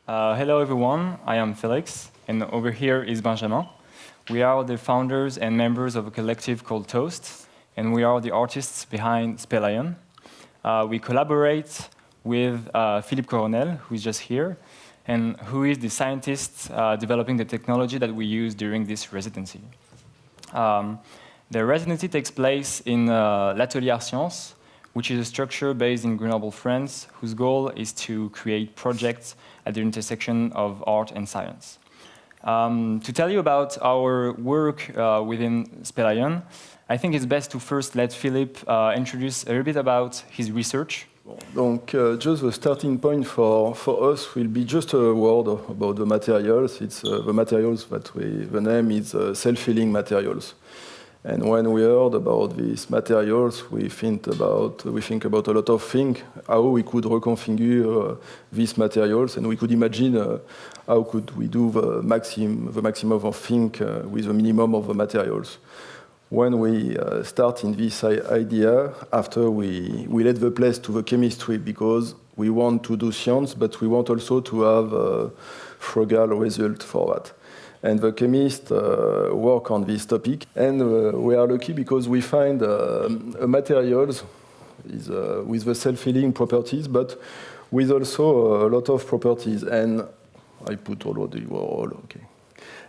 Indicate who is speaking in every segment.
Speaker 1: Hello everyone, I am Félix, and over here is Benjamin. We are the founders and members of a collective called Toast, and we are the artists behind Spelaion. We collaborate with Philippe Coronel, who is just here, and who is the scientist developing the technology that we use during this residency. The residency takes place in l'Atelier Sciences, which is a structure based in Grenoble, France, whose goal is to create projects at the intersection of art and science. To tell you about our work within Spelaion, I think it's best to first let Philippe introduce a little bit about his research.
Speaker 2: Donc, just the starting point for us will be just a word about the materials. It's the materials that the name is self-healing materials. And when we heard about these materials, we think about a lot of things, how we could reconfigure these materials, and we could imagine how could we do the maximum of things with the minimum of the materials. When we start in this idea, after we let the place to the chemistry, because we want to do science, but we want also to have a frugal result for that. And the chemists work on this topic, and we are lucky because we find materials with the self-healing properties, but with also a lot of properties. And I put all of the wall, okay.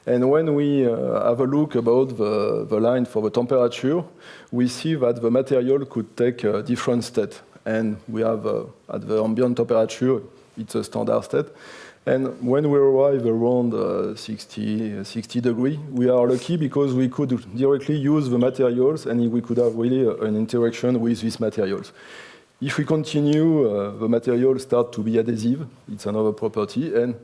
Speaker 2: And when we have a look about the line for the temperature, we see that the material could take a different state. And we have, at the ambient temperature, it's a standard state. And when we arrive around 60 degrees, we are lucky because we could directly use the materials and we could have really an interaction with these materials. If we continue, the materials start to be adhesive. It's another property. And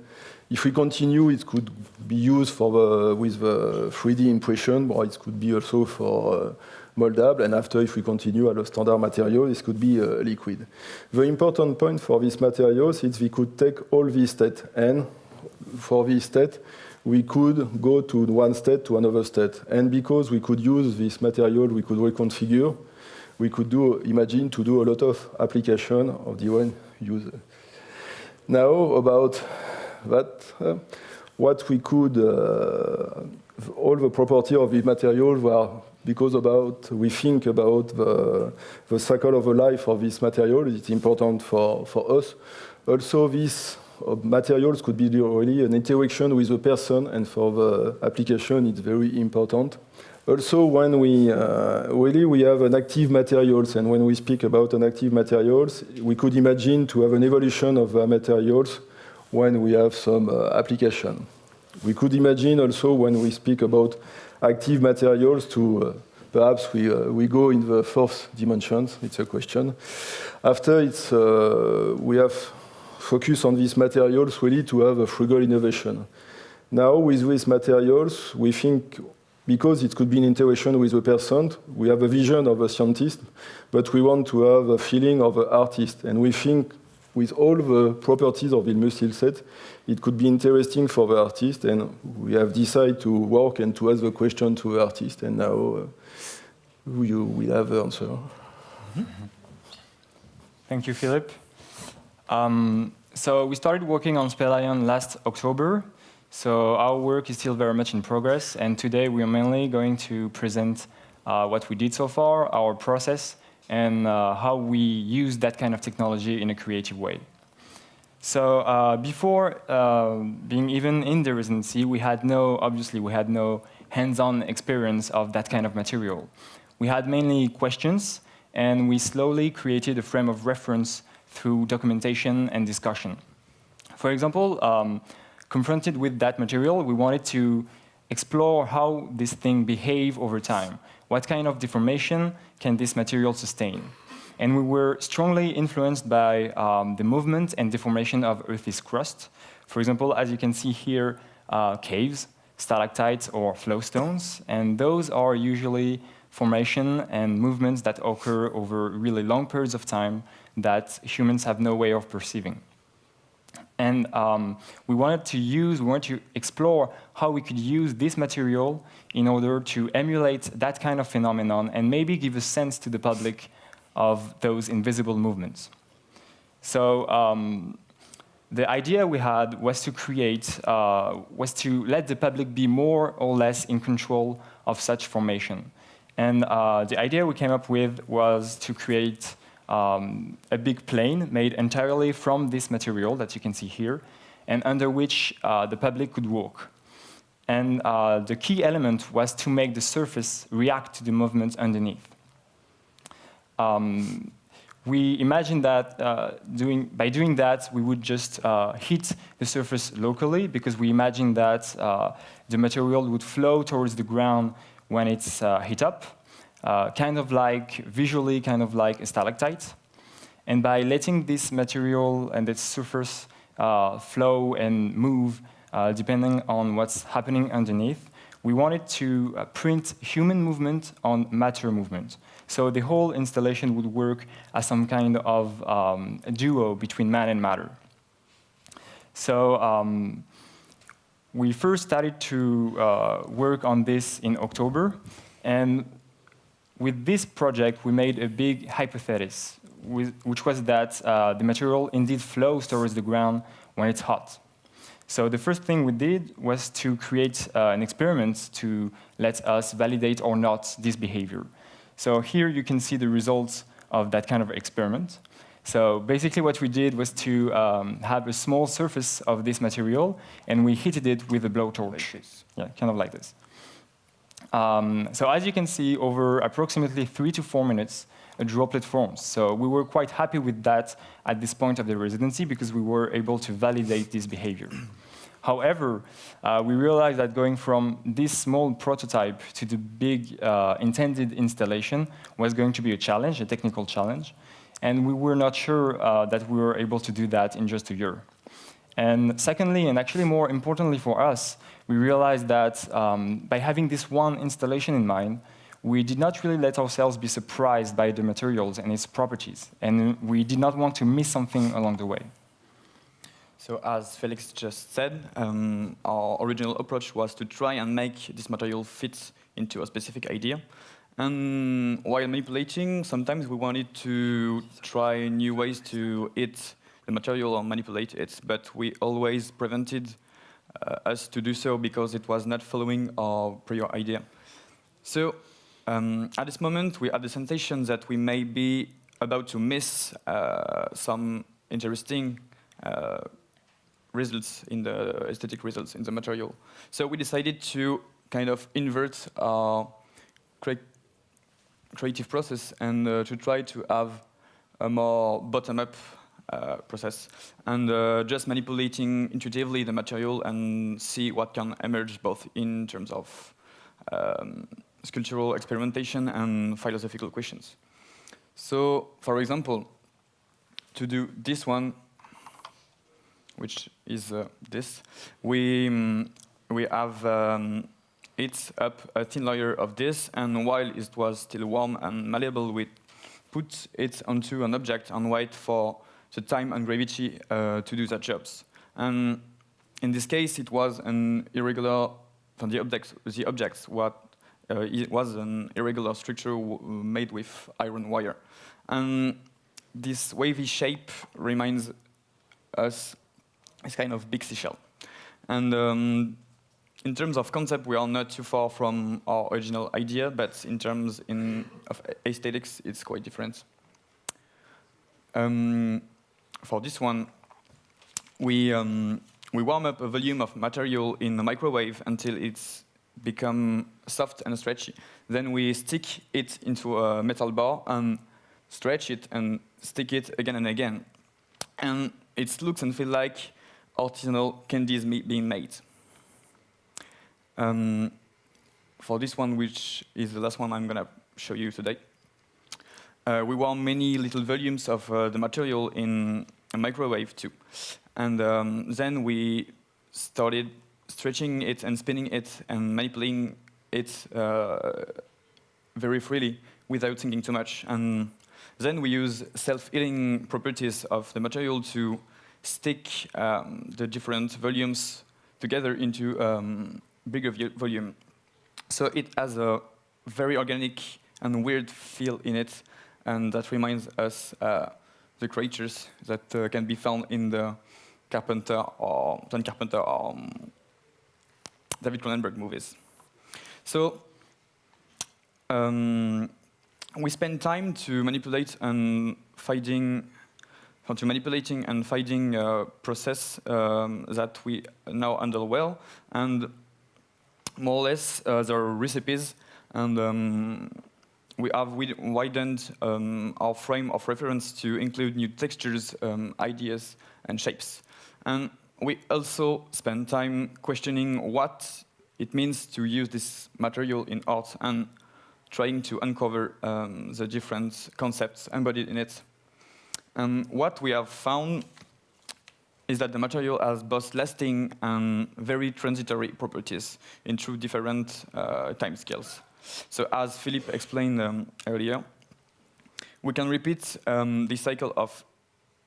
Speaker 2: if we continue, it could be used with the 3D impression, but it could be also for moldable. And after, if we continue at a standard material, this could be liquid. The important point for these materials is we could take all these states. And for this state, we could go to one state to another state. And because we could use this material, we could reconfigure. We could imagine to do a lot of application of the one user. Now about that, what we could, all the property of the material were because we think about the cycle of the life of this material. It's important for us. Also, these materials could be really an interaction with the person, and for the application, it's very important. Also, when we have an active materials, and when we speak about an active materials, we could imagine to have an evolution of the materials when we have some application. We could imagine also when we speak about active materials to perhaps we go in the fourth dimensions. It's a question. After we have focus on these materials really to have a frugal innovation. Now with these materials, we think because it could be an interaction with a person, we have a vision of a scientist, but we want to have a feeling of an artist, and we think with all the properties of the skill set, it could be interesting for the artist, and we have decided to work and to ask the question to the artist, and now you will have the answer.
Speaker 1: Thank you, Philippe. So we started working on Spelaion last October, so our work is still very much in progress, and today we are mainly going to present what we did so far, our process, and how we use that kind of technology in a creative way. So before being even in the residency, obviously we had no hands-on experience of that kind of material. We had mainly questions, and we slowly created a frame of reference through documentation and discussion. For example, confronted with that material, we wanted to explore how this thing behaves over time. What kind of deformation can this material sustain? And we were strongly influenced by the movement and deformation of Earth's crust. For example, as you can see here, caves, stalactites, or flowstones. And those are usually formation and movements that occur over really long periods of time that humans have no way of perceiving. And we wanted to explore how we could use this material in order to emulate that kind of phenomenon and maybe give a sense to the public of those invisible movements. So the idea we had was to create, was to let the public be more or less in control of such formation. And the idea we came up with was to create a big plane made entirely from this material that you can see here, and under which the public could walk. And the key element was to make the surface react to the movement underneath. We imagined that by doing that, we would just hit the surface locally, because we imagined that the material would flow towards the ground when it's hit up, visually kind of like a stalactite. And by letting this material and its surface flow and move, depending on what's happening underneath, we wanted to print human movement on matter movement. So the whole installation would work as some kind of a duo between man and matter. So we first started to work on this in October, and with this project we made a big hypothesis, which was that the material indeed flows towards the ground when it's hot. So the first thing we did was to create an experiment to let us validate or not this behavior. So here you can see the results of that kind of experiment. So basically what we did was to have a small surface of this material, and we heated it with a blowtorch. Yeah, kind of like this. So as you can see, over approximately 3 to 4 minutes, a droplet forms. So we were quite happy with that at this point of the residency, because we were able to validate this behavior. However, we realized that going from this small prototype to the big intended installation was going to be a challenge, a technical challenge. And we were not sure that we were able to do that in just a year. And secondly, and actually more importantly for us, we realized that by having this one installation in mind, we did not really let ourselves be surprised by the materials and its properties. And we did not want to miss something along the way.
Speaker 3: So as Felix just said, our original approach was to try and make this material fit into a specific idea. And while manipulating, sometimes we wanted to try new ways to hit the material or manipulate it, but we always prevented us to do so because it was not following our prior idea. So at this moment, we had the sensation that we may be about to miss some interesting results in the aesthetic results in the material. So we decided to kind of invert our creative process and to try to have a more bottom-up process and just manipulating intuitively the material and see what can emerge both in terms of sculptural experimentation and philosophical questions. So, for example, to do this one, which is this, we have it up a thin layer of this, and while it was still warm and malleable, we put it onto an object and wait for the time and gravity to do their jobs. And in this case, it was an irregular, from the objects it was an irregular structure made with iron wire. And this wavy shape reminds us this kind of big seashell. And in terms of concept, we are not too far from our original idea, but in terms of aesthetics, it's quite different. For this one, we warm up a volume of material in the microwave until it's become soft and stretchy. Then we stick it into a metal bar and stretch it and stick it again and again. And it looks and feels like artisanal candies being made. For this one, which is the last one I'm going to show you today, we warm many little volumes of the material in a microwave too. And then we started stretching it and spinning it and manipulating it very freely without thinking too much. And then we use self-healing properties of the material to stick the different volumes together into bigger volume. So it has a very organic and weird feel in it, and that reminds us the creatures that can be found in the Carpenter or John Carpenter or David Cronenberg movies. So we spend time to manipulate and manipulating and finding a process that we now handle well, and more or less there are recipes, and we have widened our frame of reference to include new textures, ideas, and shapes. And we also spend time questioning what it means to use this material in art and trying to uncover the different concepts embodied in it. And what we have found is that the material has both lasting and very transitory properties in two different timescales. So as Philippe explained earlier, we can repeat this cycle of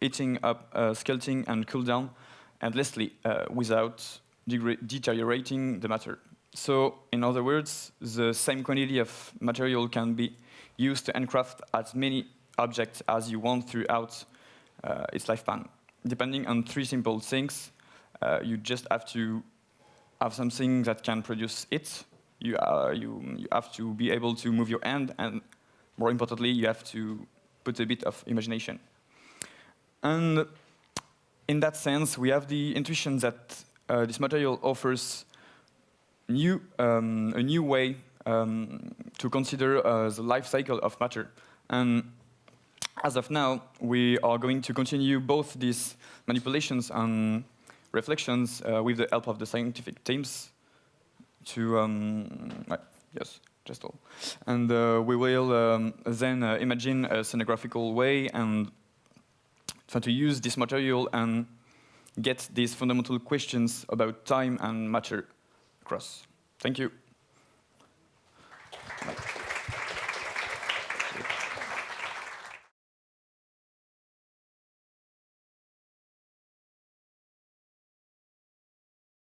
Speaker 3: heating up, sculpting, and cool down endlessly without deteriorating the matter. So, in other words, the same quantity of material can be used to handcraft as many objects as you want throughout its lifespan. Depending on three simple things, you just have to have something that can produce it. You have to be able to move your hand, and more importantly, you have to put a bit of imagination. And in that sense, we have the intuition that this material offers a new way to consider the life cycle of matter. And as of now, we are going to continue both these manipulations and reflections with the help of the scientific teams to, yes, just all. And we will then imagine a scenographical way and try to use this material and get these fundamental questions about time and matter across. Thank you.